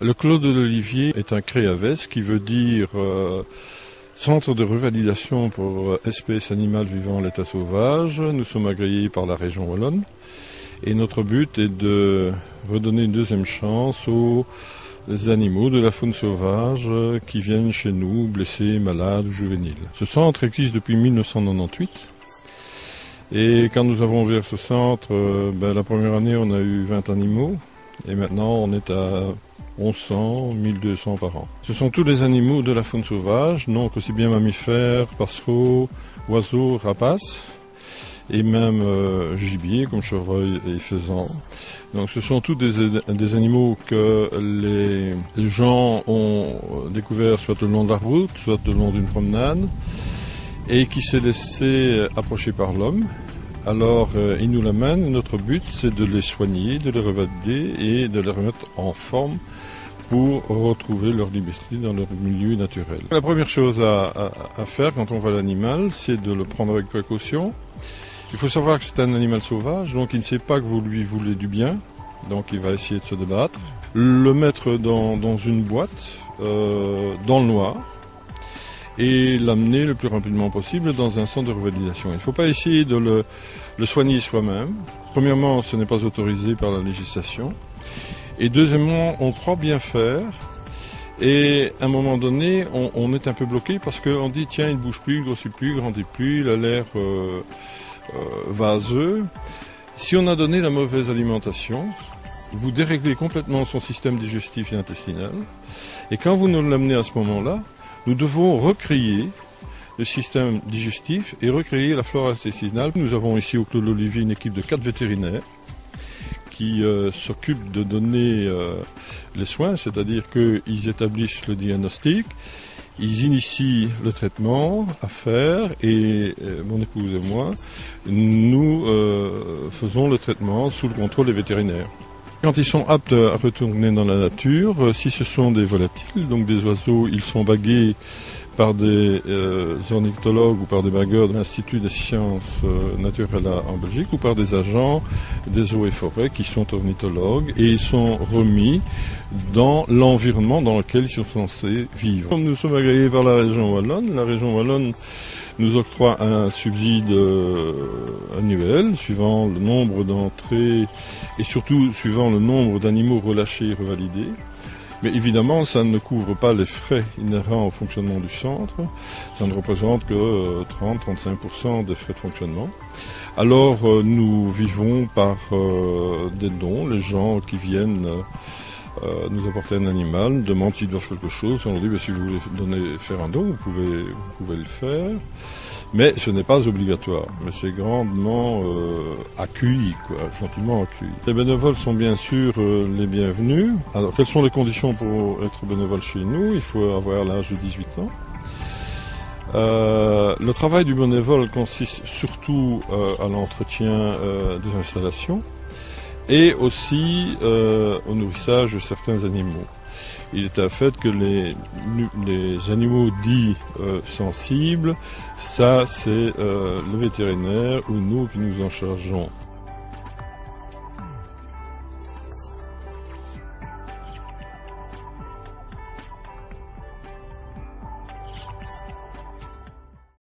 Le Clos de l'Olivier est un CREAVES qui veut dire Centre de revalidation pour espèces animales vivant en l'état sauvage. Nous sommes agréés par la région wallonne et notre but est de redonner une deuxième chance aux animaux de la faune sauvage qui viennent chez nous blessés, malades ou juvéniles. Ce centre existe depuis 1998 et quand nous avons ouvert ce centre, la première année on a eu 20 animaux et maintenant on est à 1100, 1200 par an. Ce sont tous les animaux de la faune sauvage, donc aussi bien mammifères, passereaux, oiseaux, rapaces, et même gibier comme chevreuil et faisan. Donc ce sont tous des animaux que les gens ont découverts soit le long de la route, soit le long d'une promenade, et qui s'est laissé approcher par l'homme. Alors ils nous l'amènent, notre but c'est de les soigner, de les revalider et de les remettre en forme pour retrouver leur liberté dans leur milieu naturel. La première chose à faire quand on voit l'animal, c'est de le prendre avec précaution. Il faut savoir que c'est un animal sauvage, donc il ne sait pas que vous lui voulez du bien, donc il va essayer de se débattre. Le mettre dans une boîte, dans le noir, et l'amener le plus rapidement possible dans un centre de revalidation. Il ne faut pas essayer de le soigner soi-même. Premièrement, ce n'est pas autorisé par la législation. Et deuxièmement, on croit bien faire. Et à un moment donné, on est un peu bloqué parce qu'on dit tiens, il ne bouge plus, il ne grossit plus, il ne grandit plus, il a l'air vaseux. Si on a donné la mauvaise alimentation, vous déréglez complètement son système digestif et intestinal. Et quand vous nous l'amenez à ce moment-là, nous devons recréer le système digestif et recréer la flore intestinale. Nous avons ici au Clos de l'Olivier une équipe de 4 vétérinaires qui s'occupent de donner les soins, c'est-à-dire qu'ils établissent le diagnostic, ils initient le traitement à faire et mon épouse et moi, nous faisons le traitement sous le contrôle des vétérinaires. Quand ils sont aptes à retourner dans la nature, si ce sont des volatiles, donc des oiseaux, ils sont bagués par des ornithologues ou par des bagueurs de l'Institut des sciences naturelles en Belgique ou par des agents des eaux et forêts qui sont ornithologues et ils sont remis dans l'environnement dans lequel ils sont censés vivre. Comme nous sommes agréés par la région wallonne nous octroie un subside annuel suivant le nombre d'entrées et surtout suivant le nombre d'animaux relâchés et revalidés. Mais évidemment, ça ne couvre pas les frais inhérents au fonctionnement du centre. Ça ne représente que 30-35% des frais de fonctionnement. Alors, nous vivons par des dons. Les gens qui viennent nous apporter un animal, demandent s'ils doivent quelque chose. On leur dit, si vous voulez faire un don, vous pouvez le faire. Mais ce n'est pas obligatoire. Mais c'est grandement accueilli, gentiment accueilli. Les bénévoles sont bien sûr les bienvenus. Alors, quelles sont les conditions pour être bénévole chez nous? Il faut avoir l'âge de 18 ans. Le travail du bénévole consiste surtout à l'entretien des installations et aussi au nourrissage de certains animaux. Il est un fait que les animaux dits sensibles, ça c'est le vétérinaire ou nous qui nous en chargeons.